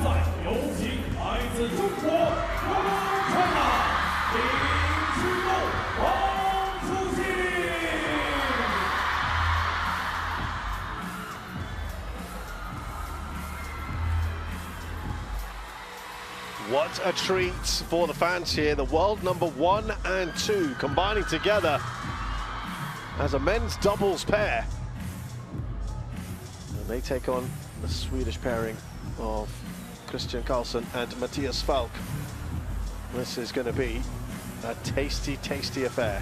赛，有请来自中国China林之梦王楚钦。What a treat for the fans here. The world number 1 and 2 combining together as a men's doubles pair. And they take on the Swedish pairing of Kristian KARLSSON and Mattias FALCK. This is going to be a tasty, tasty affair.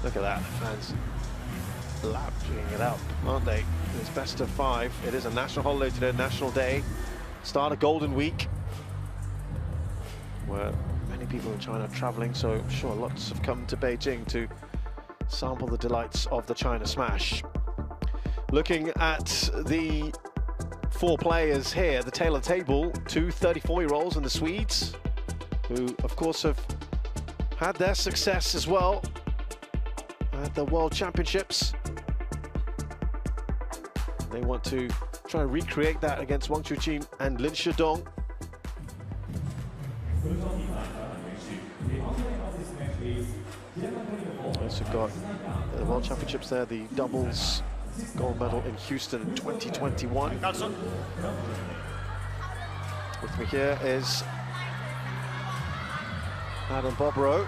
Look at that, the fans lapping it up, aren't they? It's best of 5. It is a national holiday today, National Day. Start of Golden Week, where many people in China are traveling, so I'm sure lots have come to Beijing to sample the delights of the China Smash. Looking at the 4 players here, the tail of the table, 2 34-year-olds and the Swedes, who of course have had their success as well at the World Championships. They want to try and recreate that against Chuqin and Sindong. Also got the World Championships there, the doubles gold medal in Houston in 2021. With me here is Adam Bobrow.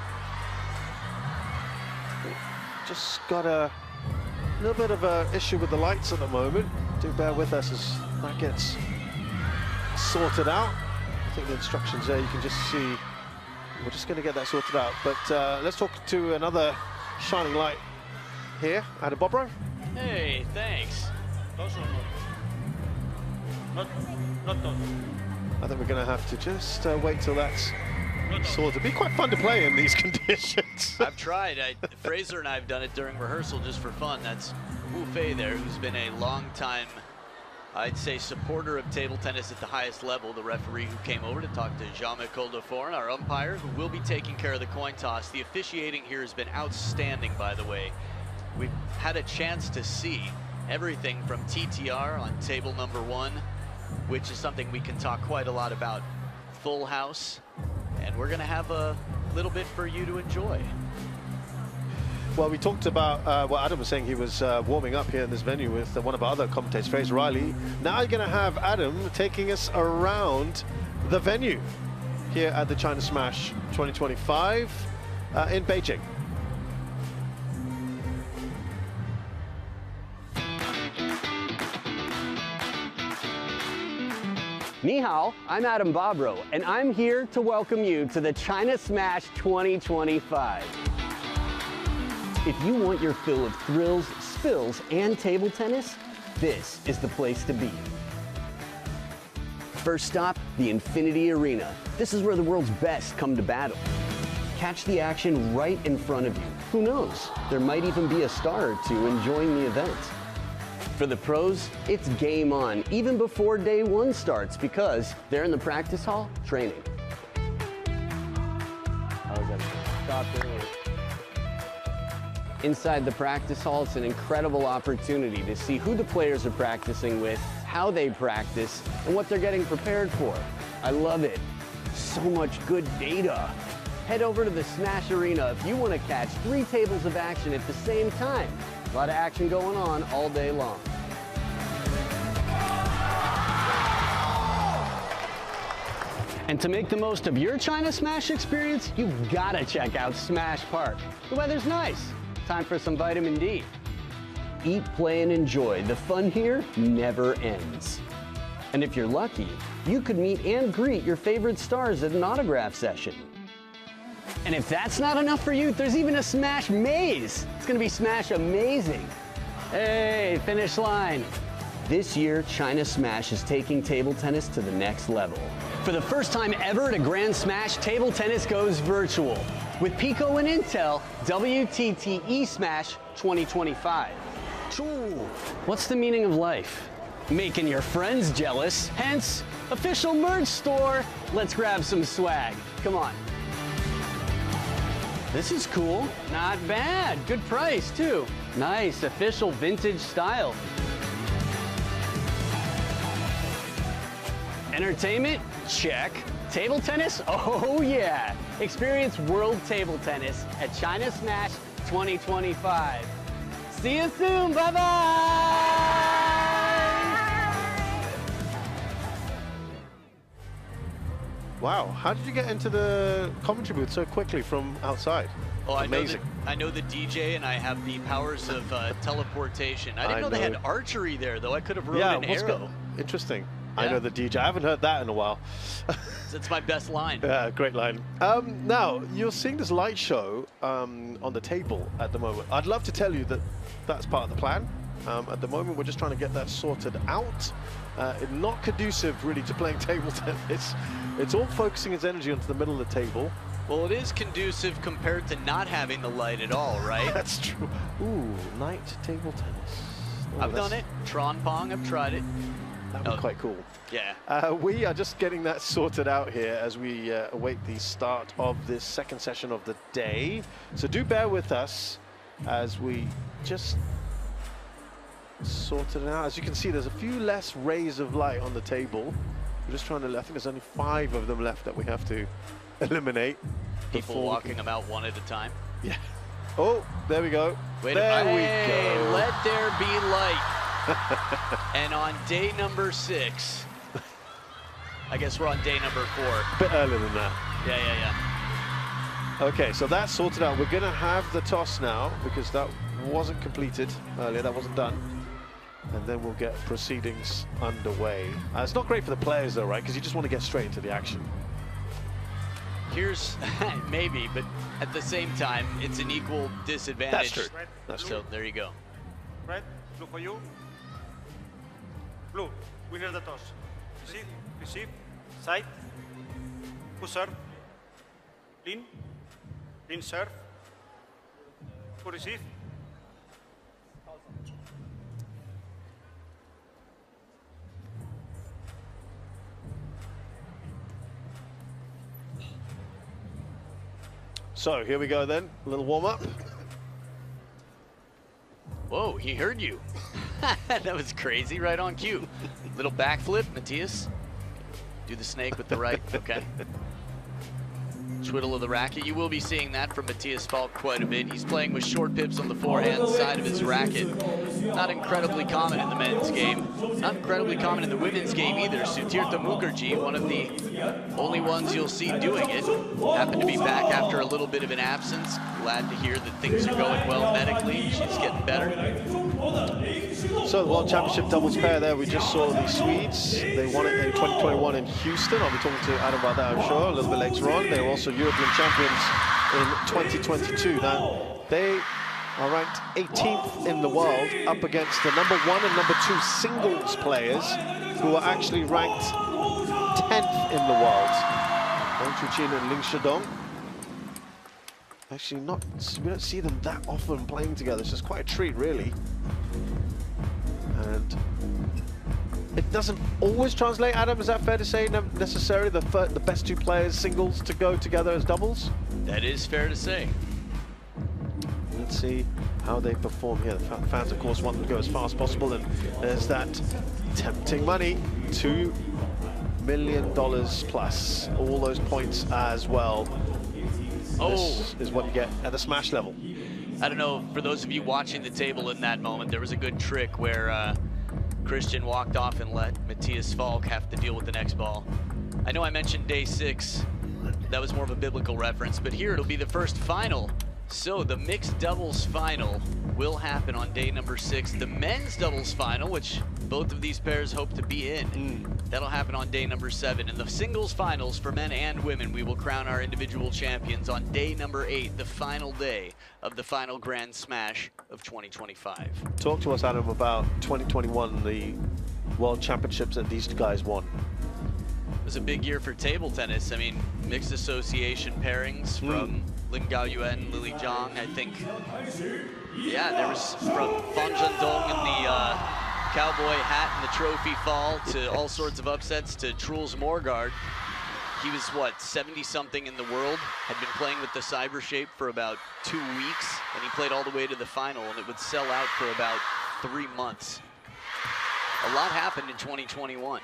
Just got a little bit of an issue with the lights at the moment. Do bear with us as that gets sorted out. I think the instructions there, you can just see. We're just going to get that sorted out. But let's talk to another shining light here, Adam Bobrow. Hey, thanks. I think we're going to have to just wait till that's sorted. It'd be quite fun to play in these conditions. I've tried. Fraser and I have done it during rehearsal just for fun. That's Wu Fei there, who's been a long time, I'd say, supporter of table tennis at the highest level. The referee who came over to talk to Jean-Michel Deforen, our umpire, who will be taking care of the coin toss. The officiating here has been outstanding, by the way. We've had a chance to see everything from TTR on table number 1, which is something we can talk quite a lot about. Full house, and we're going to have a little bit for you to enjoy. Well, we talked about, well, Adam was saying he was warming up here in this venue with one of our other commentators, Fraser Riley. Now you're going to have Adam taking us around the venue here at the China Smash 2025 in Beijing. Ni hao, I'm Adam Bobrow, and I'm here to welcome you to the China Smash 2025. If you want your fill of thrills, spills, and table tennis, this is the place to be. First stop, the Infinity Arena. This is where the world's best come to battle. Catch the action right in front of you. Who knows? There might even be a star or two enjoying the event. For the pros, it's game on, even before day 1 starts, because they're in the practice hall training. Inside the practice hall, it's an incredible opportunity to see who the players are practicing with, how they practice, and what they're getting prepared for. I love it. So much good data. Head over to the Smash Arena if you want to catch 3 tables of action at the same time. A lot of action going on all day long. And to make the most of your China Smash experience, you've got to check out Smash Park. The weather's nice. Time for some vitamin D. Eat, play, and enjoy. The fun here never ends. And if you're lucky, you could meet and greet your favorite stars at an autograph session. And if that's not enough for you, there's even a Smash Maze. It's going to be Smash amazing. Hey, finish line. This year, China Smash is taking table tennis to the next level. For the first time ever at a Grand Smash, table tennis goes virtual. With Pico and Intel, WTT eSmash 2025. What's the meaning of life? Making your friends jealous, hence, official merch store. Let's grab some swag. Come on. This is cool. Not bad. Good price, too. Nice, official vintage style. Entertainment? Check. Table tennis? Oh yeah. Experience World Table Tennis at China Smash 2025. See you soon. Bye-bye. Wow, how did you get into the commentary booth so quickly from outside? Oh, amazing. I know the DJ, and I have the powers of teleportation. I didn't know they had archery there, though. I could have rode an arrow. Interesting. Yeah. I know the DJ. I haven't heard that in a while. That's my best line. Yeah, great line. Now, you're seeing this light show on the table at the moment. I'd love to tell you that that's part of the plan. At the moment, we're just trying to get that sorted out. Not conducive, really, to playing table tennis. It's all focusing its energy onto the middle of the table. Well, it is conducive compared to not having the light at all, right? That's true. Ooh, night table tennis. Oh, I've done it. Tron Pong, I've tried it. That would be quite cool. Yeah. We are just getting that sorted out here as we await the start of this second session of the day. So do bear with us as we just sort it out. As you can see, there's a few less rays of light on the table. We're just trying to, I think there's only 5 of them left that we have to eliminate. People walking them out one at a time. Yeah. Oh, there we go. There we go. go. Let there be light. And on day number 6, I guess we're on day number 4. A bit earlier than that. Yeah. Okay, so that's sorted out. We're going to have the toss now because that wasn't completed earlier. That wasn't done. And then we'll get proceedings underway. It's not great for the players though, right? Because you just want to get straight into the action. Here's, maybe, but at the same time, it's an equal disadvantage. That's true. Red, That's So true. there you go. red, blue for you. Blue, winner the toss. Receive, side. Who serve? Lean serve. Who receive? So here we go then, a little warm up. Whoa, he heard you. That was crazy, right on cue. Little backflip, Mattias. Do the snake with the right, okay. Twiddle of the racket. You will be seeing that from Mattias FALCK quite a bit. He's playing with short pips on the forehand side of his racket. Not incredibly common in the men's game. Not incredibly common in the women's game either. Sutirtha Mukherjee, one of the only ones you'll see doing it, happened to be back after a little bit of an absence. Glad to hear that things are going well medically. She's getting better. So the World Championship doubles pair there, we just saw the Swedes. They won it in 2021 in Houston. I'll be talking to Adam about that, I'm sure, a little bit later on. They were also European champions in 2022. Now, they are ranked 18th in the world, up against the #1 and #2 singles players, who are actually ranked 10th in the world. Chuqin and Sindong. Actually, we don't see them that often playing together. It's just quite a treat, really. And it doesn't always translate, Adam, is that fair to say, necessarily the best 2 players singles to go together as doubles? That is fair to say. Let's see how they perform here. The fans, of course, want them to go as fast as possible, and there's that tempting money, $2 million plus, all those points as well. Oh, This is what you get at the Smash level. I don't know, for those of you watching the table in that moment, there was a good trick where Kristian walked off and let Mattias FALCK have to deal with the next ball. I know I mentioned day 6. That was more of a biblical reference, but here it'll be the first final. So the mixed doubles final will happen on day number 6. The men's doubles final, which both of these pairs hope to be in, that'll happen on day number 7. And the singles finals for men and women, we will crown our individual champions on day number 8, the final day of the final Grand Smash of 2025. Talk to us, Adam, about 2021, the World Championships that these guys won. It was a big year for table tennis. I mean, mixed association pairings from Lin Gaoyuan, Lily Zhang, I think. Yeah, there was from Fan Zhendong in the cowboy hat and the trophy fall to all sorts of upsets to Truls Morgaard. He was, what, 70-something in the world, had been playing with the Cyber Shape for about 2 weeks, and he played all the way to the final, and it would sell out for about 3 months. A lot happened in 2021.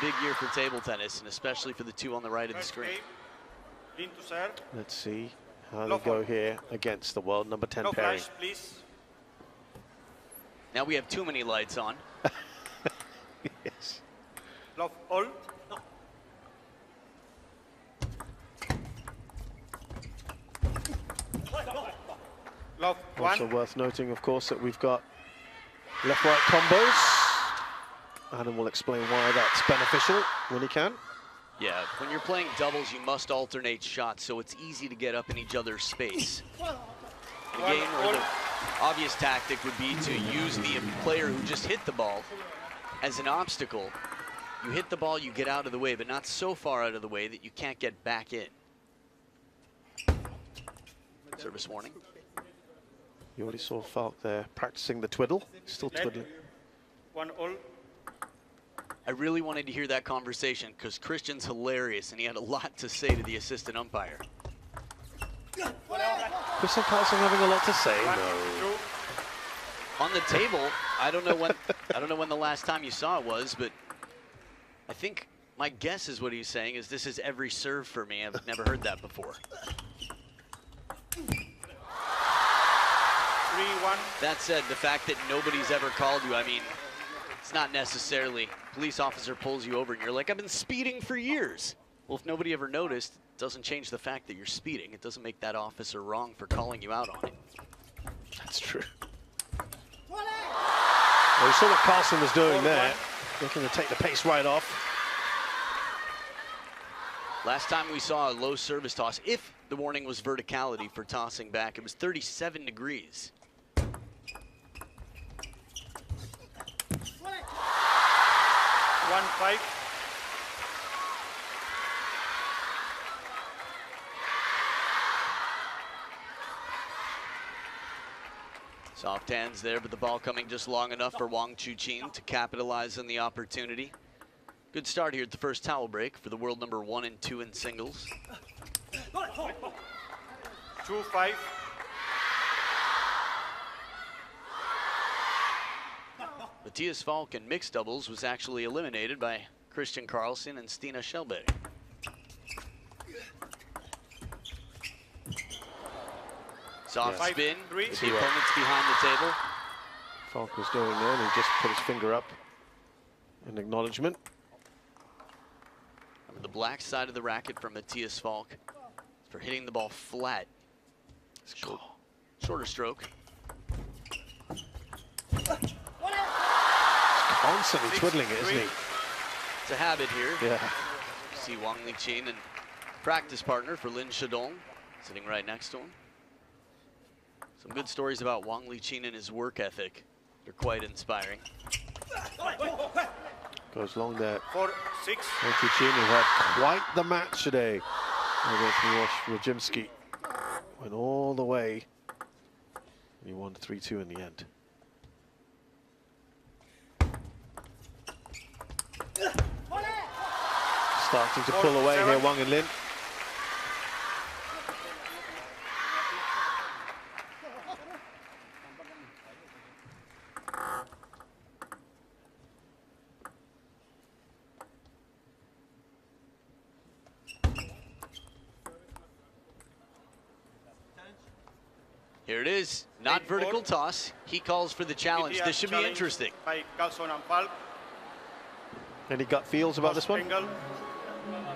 big year for table tennis, and especially for the two on the right of the screen. Lean to serve. Let's see how No they go fault. here against the world number 10 No pairing. flash, please. Now we have too many lights on. Yes. Love all. Love Also one. worth noting, of course, that we've got left-right combos. Adam will explain why that's beneficial when he can. Yeah, when you're playing doubles, you must alternate shots, so it's easy to get up in each other's space. In a game where the obvious tactic would be to use the player who just hit the ball as an obstacle. You hit the ball, you get out of the way, but not so far out of the way that you can't get back in. Service warning. You already saw Falk there practicing the twiddle. Still Net. twiddling. 1-all. I really wanted to hear that conversation because Kristian's hilarious and he had a lot to say to the assistant umpire. Kristian KARLSSON having a lot to say. One, No. two. On the table, I don't know when the last time you saw it was, but I think my guess is what he's saying is this is every serve for me. I've never heard that before. 3-1. That said, the fact that nobody's ever called you, I mean, it's not necessarily police officer pulls you over and you're like, I've been speeding for years. Well, if nobody ever noticed, it doesn't change the fact that you're speeding. It doesn't make that officer wrong for calling you out on it. That's true. Well, you saw what KARLSSON was doing there. Looking to take the pace right off. Last time we saw a low service toss, if the warning was verticality for tossing back, it was 37 degrees. 1-5. Soft hands there, but the ball coming just long enough for WANG Chuqin to capitalize on the opportunity. Good start here at the first towel break for the world number 1 and 2 in singles. 2-5. Mattias FALCK in mixed doubles was actually eliminated by Kristian KARLSSON and Stina Schellberg. Soft Yeah. spin, 5-3. with the opponents behind the table. Falk was doing there, and he just put his finger up in acknowledgement. On the black side of the racket from Mattias FALCK for hitting the ball flat. Shorter stroke. Constantly twiddling it, isn't he? It's a habit here. Yeah. See Wang Liqin and practice partner for Lin Sindong sitting right next to him. Some good stories about Wang Liqin and his work ethic. They're quite inspiring. Goes long there. 4-6. Chuqin, who had quite the match today against Miłosz Radzimski. Went all the way. And he won 3-2 in the end. Starting to pull away here, Wang and Lin. Here it is, not vertical toss. He calls for the challenge. This should be interesting. By KARLSSON and FALCK. Any gut feels about this one? Angle.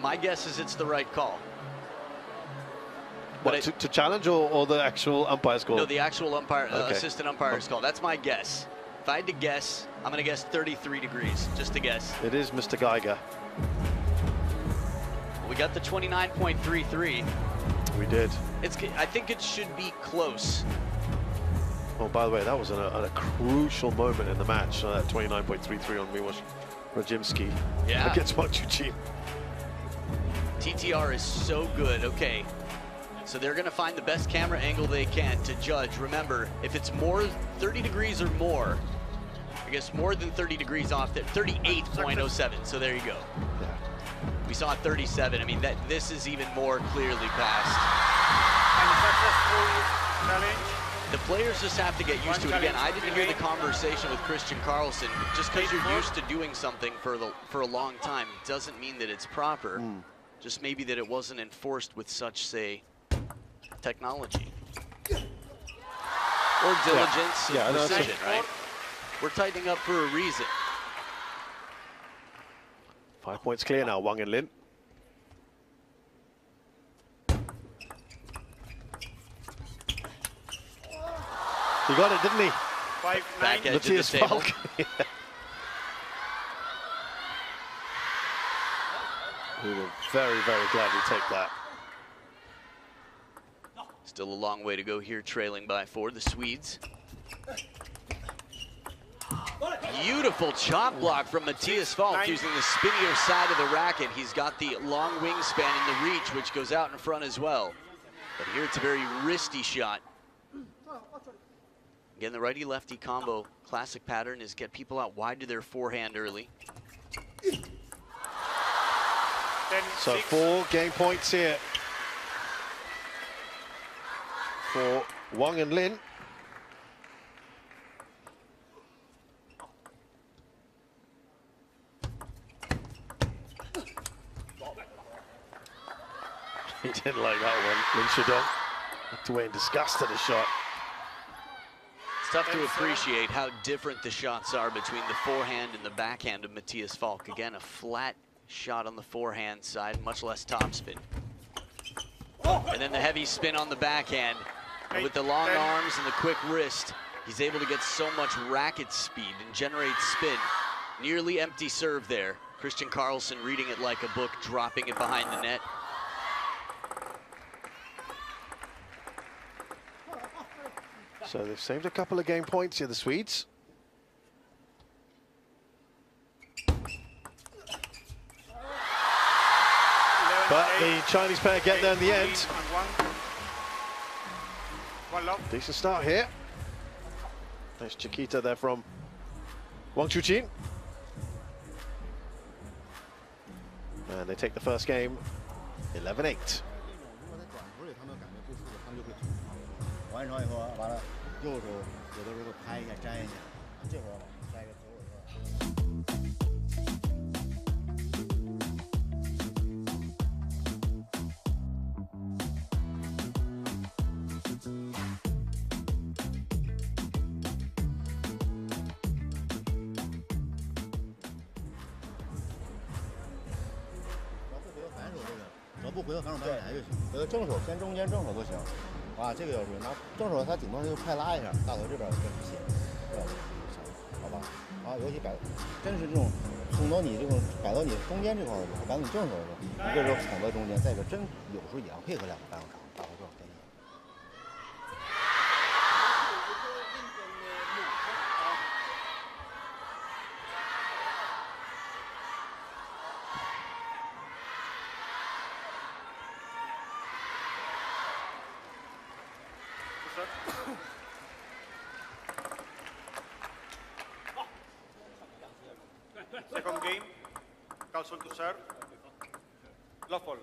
My guess is it's the right call. What, But to challenge or the actual umpire's call? No, the actual umpire, Okay. assistant umpire's call. That's my guess. If I had to guess, I'm going to guess 33 degrees, just to guess. It is Mr. Geiger. We got the 29.33. We did. I think it should be close. Oh, by the way, that was a crucial moment in the match. That 29.33 on Miłosz Radzimski Yeah. against Wang Chuqin. TTR is so good. Okay, so they're going to find the best camera angle they can to judge. Remember, if it's more 30 degrees or more, I guess more than 30 degrees off there, 38.07. So there you go. Yeah. We saw 37. I mean, this is even more clearly passed. And successful challenge. The players just have to get used to it. Again, I didn't hear the conversation with Kristian KARLSSON. Just because you're used to doing something for a long time doesn't mean that it's proper. Just maybe that it wasn't enforced with such, say, technology. Or diligence and precision, right? We're tightening up for a reason. 5 points clear now, Wang and Lin. He got it, didn't he? 5-9. Back edge of the Mattias table. FALCK. We will very, very gladly take that. Still a long way to go here, trailing by 4, the Swedes. Beautiful chop block from Mattias FALCK using the spinnier side of the racket. He's got the long wingspan and the reach, which goes out in front as well. But here it's a very wristy shot. Again, the righty-lefty combo classic pattern is get people out wide to their forehand early. So 4 game points here for Wang and Lin. He didn't like that one. Lin Sindong looked away in disgust at the shot. It's tough to appreciate how different the shots are between the forehand and the backhand of Mattias FALCK. Again, a flat shot on the forehand side, much less topspin. And then the heavy spin on the backhand. And with the long arms and the quick wrist, he's able to get so much racket speed and generate spin. Nearly empty serve there. Kristian KARLSSON reading it like a book, dropping it behind the net. So they've saved a couple of game points here, the Swedes. But the Chinese pair get there in the end. Decent start here. Nice Chiquita there from Wang Chuqin. And they take the first game 11-8. 完成以后，完了右手有的时候拍一下粘一下，这会儿来个左手。只要不回到反手拍来就行，正手先中间正手都行。 啊，这个要是拿正手，他顶多就快拉一下，大头这边再去写，这样好吧？啊，尤其摆，真是这种送到你这种摆到你中间这块儿，摆到你正手的，一个是捅到中间，再一个真有时候也要配合两个半手长，大头这种给你。 Second game, KARLSSON to serve. Love ball.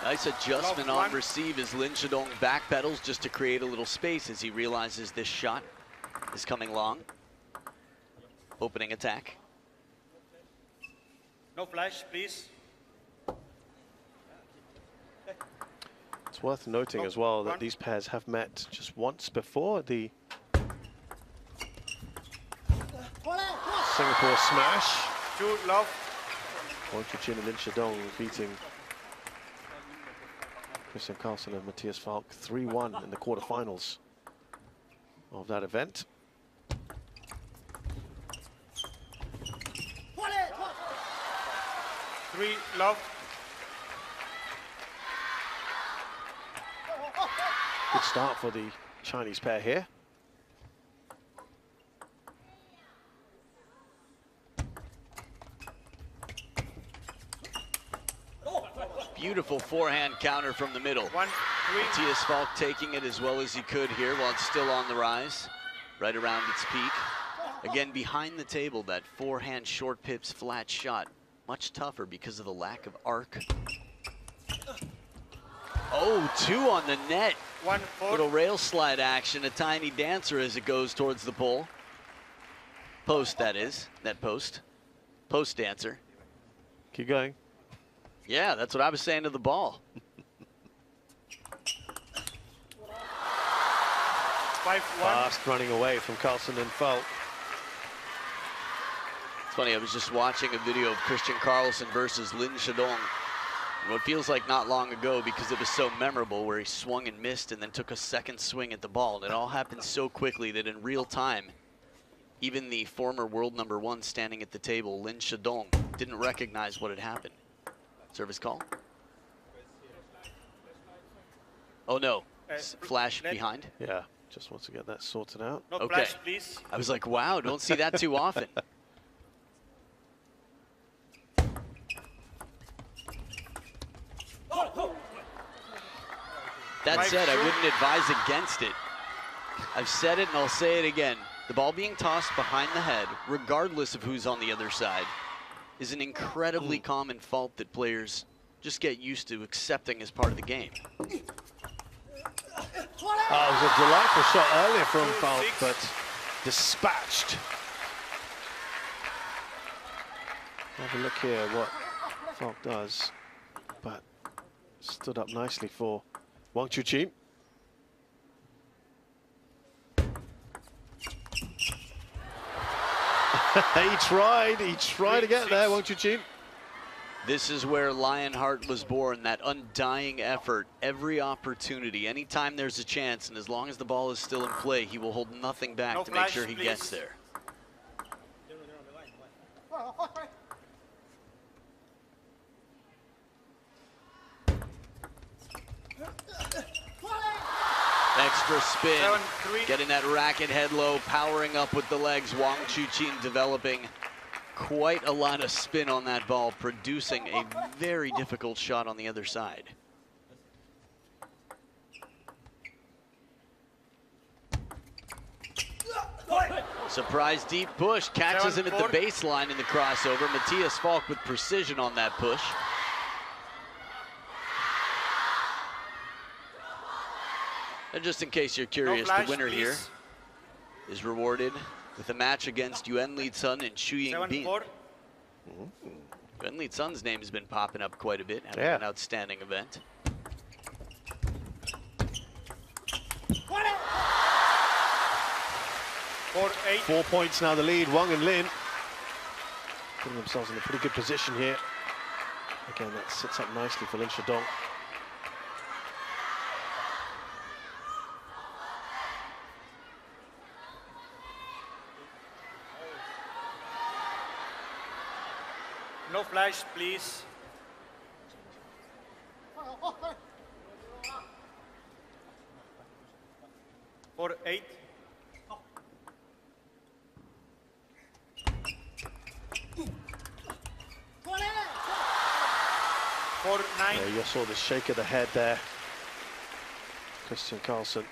Nice adjustment on receive as Lin Sindong backpedals just to create a little space as he realizes this shot is coming long. Opening attack. No flash, please. It's worth noting as well that these pairs have met just once before the Singapore smash. 2 love. Wang Chuqin and Lin Sindong beating Kristian KARLSSON and Mattias FALCK 3-1 in the quarterfinals of that event. Three love. Good start for the Chinese pair here. Beautiful forehand counter from the middle. 1-3. Mattias FALCK taking it as well as he could here while it's still on the rise, right around its peak. Again, behind the table, that forehand short pips flat shot, much tougher because of the lack of arc Oh, 2 on the net. 1-4. Little rail slide action, a tiny dancer as it goes towards the pole. Post, that is. Net post. Post dancer. Keep going. Yeah, that's what I was saying to the ball. 5-1. Fast running away from KARLSSON and FALCK. It's funny, I was just watching a video of Kristian KARLSSON versus Lin Sindong. What feels like not long ago because it was so memorable, where he swung and missed and then took a second swing at the ball. And it all happened so quickly that in real time, even the former world #1 standing at the table, Lin Sindong, didn't recognize what had happened. Service call. Oh no, flash behind. Yeah, just wants to get that sorted out. No Okay. flash, please. I was like, wow, don't see that too often. That said, I wouldn't advise against it. I've said it and I'll say it again. The ball being tossed behind the head, regardless of who's on the other side, is an incredibly common fault that players just get used to accepting as part of the game. Oh, it was a delightful shot earlier from FALCK, but dispatched. Have a look here what FALCK does, but stood up nicely for Wang Chuqin. he tried to get there, Wang Chuqin. This is where Lionheart was born, that undying effort, every opportunity, anytime there's a chance, and as long as the ball is still in play, he will hold nothing back No to make flash, sure he please. gets there. Extra spin, 7-3. getting that racket head low, powering up with the legs. Wang Chuqin developing quite a lot of spin on that ball, producing a very difficult shot on the other side. Surprise deep push, catches him at the 7-4. baseline in the crossover. Mattias FALCK with precision on that push. And just in case you're curious, flash, the winner please. here is rewarded with a match against Yuan Li-sun and Chuqin. 7-4. Yuan Li-sun's name has been popping up quite a bit, having Yeah. an outstanding event. For 8. 4 points now the lead, Wang and Lin putting themselves in a pretty good position here. Again, that sits up nicely for Lin Sindong. No flash, please. For 8. For 9. Yeah, you saw the shake of the head there. Kristian KARLSSON.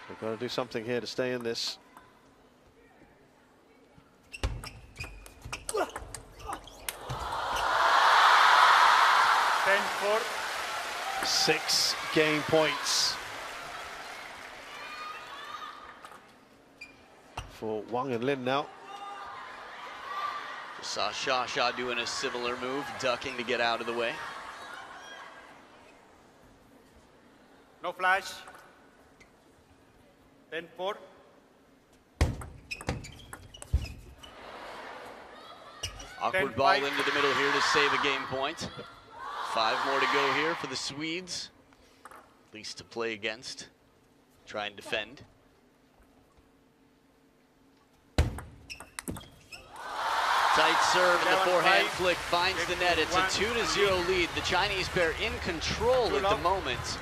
They've got to do something here to stay in this. For 6 game points for Wang and Lin now. Just saw Sha doing a similar move, ducking to get out of the way. no flash. 10-4. Awkward ball into the middle here to save a game point. 5 more to go here for the Swedes. At least to play against. Try and defend. Tight serve and the forehand flick finds the net. It's a 2-0 lead. The Chinese pair in control at the moment.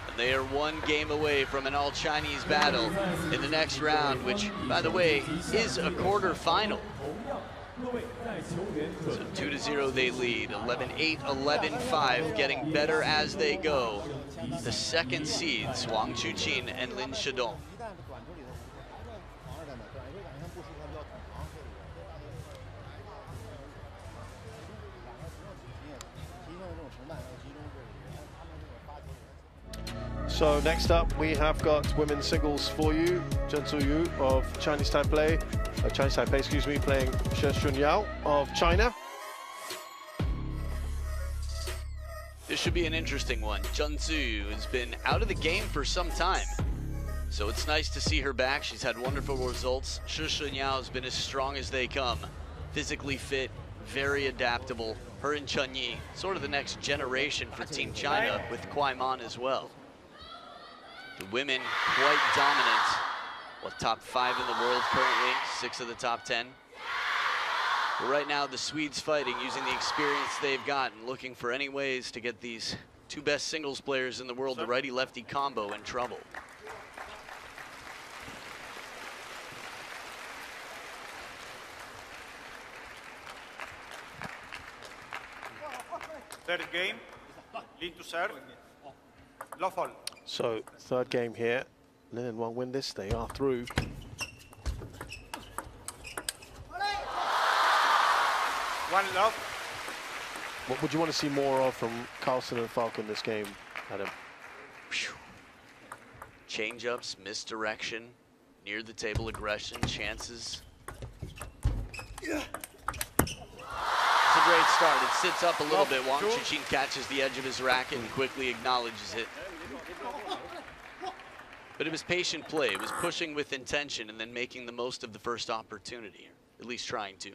And they are 1 game away from an all-Chinese battle in the next round, which, by the way, is a quarterfinal. So 2-0 they lead, 11-8, 11-5, getting better as they go. The second seeds, Wang Chuqin and Lin Sindong. So next up, we have got women's singles for you. Chen Zuyu of Chinese Taipei, excuse me, playing She Xunyao of China. This should be an interesting one. Chen Zhu has been out of the game for some time, so it's nice to see her back. She's had wonderful results. She Xunyao has been as strong as they come. Physically fit, very adaptable. Her and Chun Yi, sort of the next generation for Team China, with Kwai Man as well. The women quite dominant. Well, top 5 in the world currently, 6 of the top 10. But right now, the Swedes fighting, using the experience they've got and looking for any ways to get these 2 best singles players in the world, the righty-lefty combo, in trouble. Third game, lead to serve. Love all. So third game here. Lin and Wang win this, they are through. One love. What would you want to see more of from KARLSSON and FALCK in this game, Adam? Change-ups, misdirection, near the table aggression, chances. It's a great start. It sits up a little bit. Wang Chuqin catches the edge of his racket and quickly acknowledges it. But it was patient play. It was pushing with intention and then making the most of the first opportunity, or at least trying to.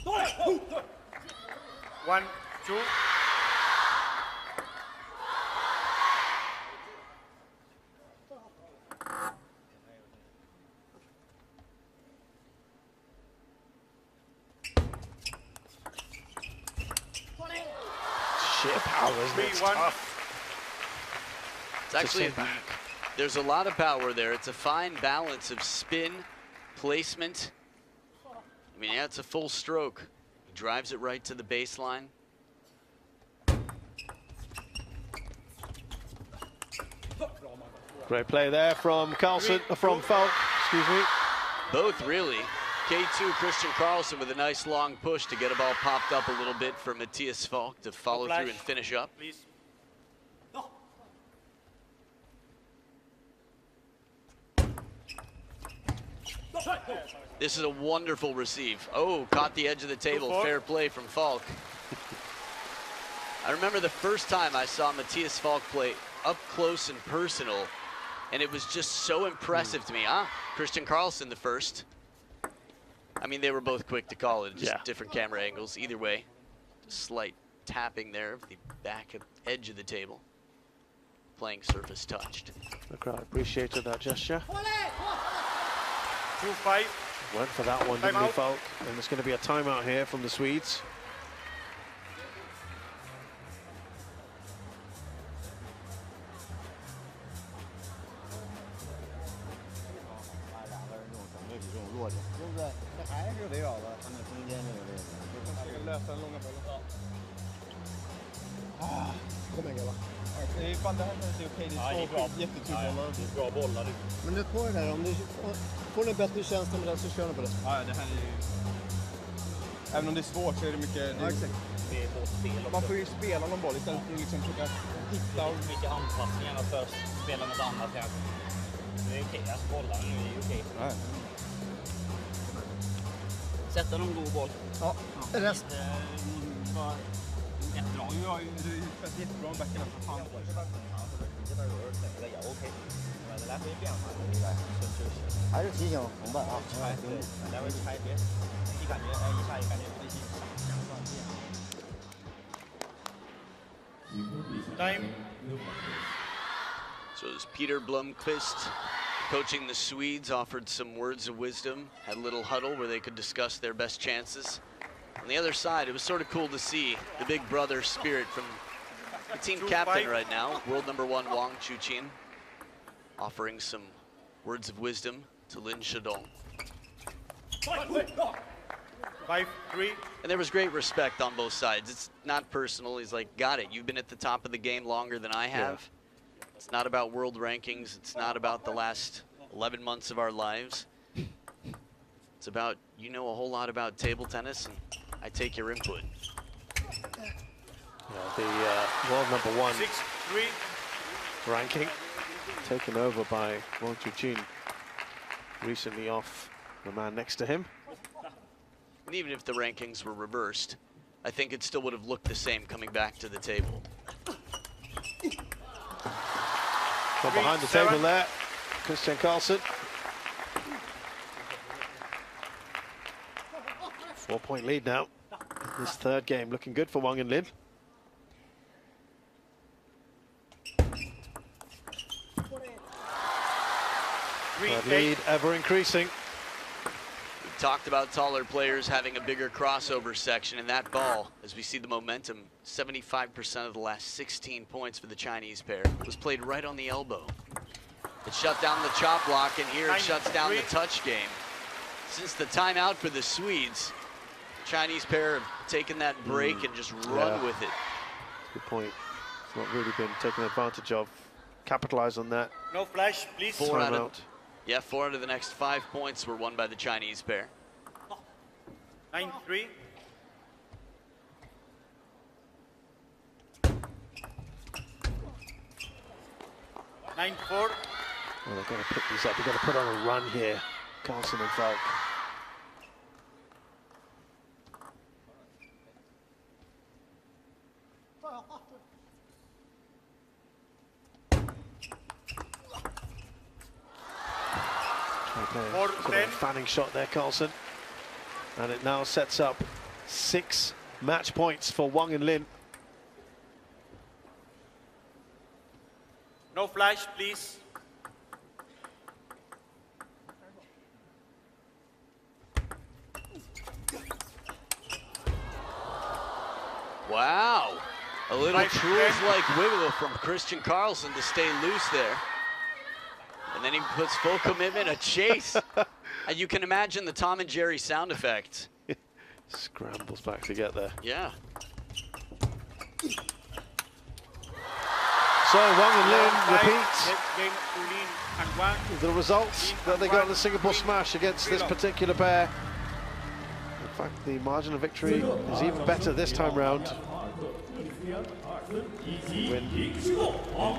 1, 2. Sheer power, isn't it? It's 3-1. tough. It's actually, there's a lot of power there. It's a fine balance of spin, placement. I mean, yeah, it's a full stroke. He drives it right to the baseline. Great play there from KARLSSON, from FALCK, excuse me. Both really. K2 Kristian KARLSSON with a nice long push to get a ball popped up a little bit for Mattias FALCK to follow through and finish up. Please. This is a wonderful receive. Oh, caught the edge of the table. Fair play from FALCK. I remember the first time I saw Mattias FALCK play up close and personal, and it was just so impressive to me. Kristian KARLSSON the first. I mean, they were both quick to call it, just different camera angles. Either way, slight tapping there of the back edge of the table. Playing surface touched. The crowd appreciated that gesture. 2-5. Went for that one, didn't he, FALCK? And there's going to be a timeout here from the Swedes. Det är fan det här känns ju okej. Det är två jätteturbollar. Det är bra bollar. Men det på det där, om du får en bättre känsla med det så kör du på det. Ja, det här är ju... Även om det är svårt så är det mycket... Ja, exakt. Det är hårt spel också. Man får ju spela någon boll istället för att liksom försöka hitta... Och... mycket anpassningar för att spela något annat. Det är okej, alltså bollarna nu är ju okej. Ja. Sätta någon god boll. Ja, rest. Jättebra. Du har ju spelat jättebra med backarna för fan. Okej. 还是提醒同伴啊，来回拍别，一感觉哎一下也感觉内心想断电。 Time. So as Peter Blomqvist, coaching the Swedes, offered some words of wisdom, had a little huddle where they could discuss their best chances. On the other side, it was sort of cool to see the big brother spirit from the team captain right now, world number 1 Wang Chuqin, offering some words of wisdom to Lin Sindong. 5-3. And there was great respect on both sides. It's not personal. He's like, got it. You've been at the top of the game longer than I have. Yeah. It's not about world rankings. It's not about the last 11 months of our lives. It's about, you know a whole lot about table tennis, and I take your input. Yeah, the world number 1 9-3. ranking, taken over by Wang Chuqin, recently off the man next to him. And even if the rankings were reversed, I think it still would have looked the same coming back to the table. From behind the table there, Kristian KARLSSON. 4-point lead now. This third game looking good for Wang and Lin. Third lead ever increasing. We talked about taller players having a bigger crossover section, and that ball, as we see the momentum, 75% of the last 16 points for the Chinese pair was played right on the elbow. It shut down the chop block, and here it shuts down the touch game. Since the timeout for the Swedes, the Chinese pair have taken that break and just run with it. Good point. It's not really been taken advantage of. Capitalize on that. No flash, please. 4 out of the next 5 points were won by the Chinese pair. 9-3. Well, they've got to pick these up. They've got to put on a run here, KARLSSON and FALCK. Got a fanning shot there, KARLSSON. And it now sets up 6 match points for Wang and Lin. No flash, please. Wow. A little tools-like wiggle from Kristian KARLSSON to stay loose there. And then he puts full commitment, a chase. And you can imagine the Tom and Jerry sound effect. Scrambles back to get there. Yeah. So Wang and Lin repeat the results that they got in the Singapore Smash against this particular pair. In fact, the margin of victory is even better this time round. Win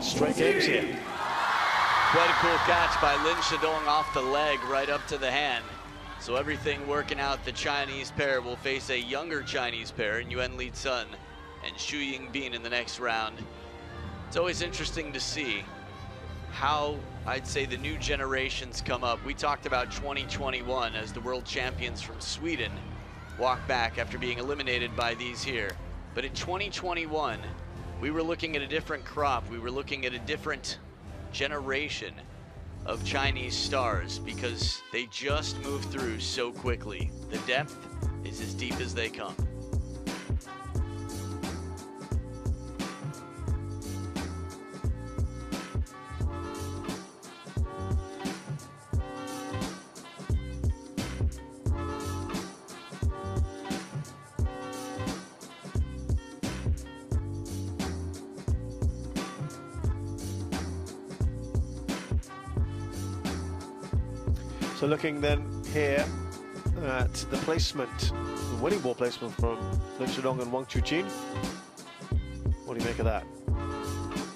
straight games here. Quite a cool catch by Lin Sindong off the leg right up to the hand. So everything working out, the Chinese pair will face a younger Chinese pair in Yuan Li Sun and Xu Yingbin in the next round. It's always interesting to see how, I'd say, the new generations come up. We talked about 2021 as the world champions from Sweden walk back after being eliminated by these here. But in 2021, we were looking at a different crop. We were looking at a different generation of Chinese stars because they just move through so quickly. The depth is as deep as they come. So looking then here at the placement, the winning ball placement from Lin Sindong and Wang Chuqin. What do you make of that?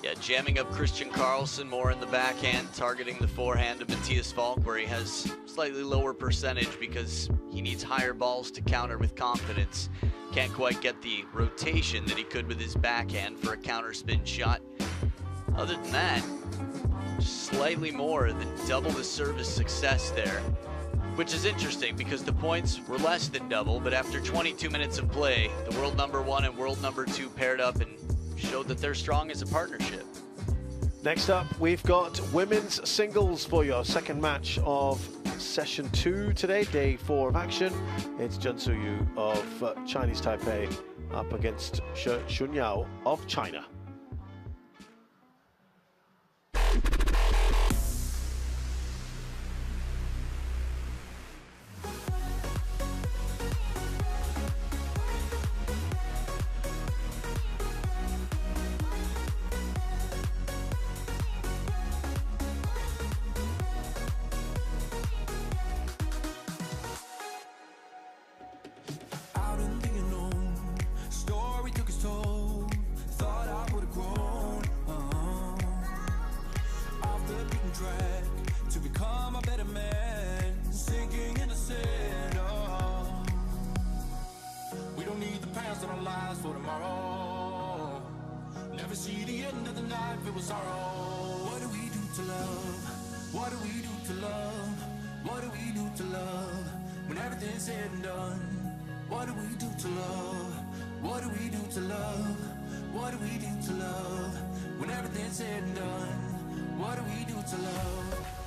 Yeah, jamming up Kristian KARLSSON more in the backhand, targeting the forehand of Mattias FALCK, where he has slightly lower percentage because he needs higher balls to counter with confidence. Can't quite get the rotation that he could with his backhand for a counter spin shot. Other than that, slightly more than double the service success there, which is interesting because the points were less than double, but after 22 minutes of play, the world #1 and world #2 paired up and showed that they're strong as a partnership. Next up, we've got women's singles for your second match of session 2 today, day 4 of action. It's Zheng Suyu of Chinese Taipei up against Shun Yao of China. never see the end of the night filled with sorrow. What do we do to love? What do we do to love? What do we do to love? When everything's said and done, what do we do to love? What do we do to love? What do we do to love? When everything's said and done, what do we do to love?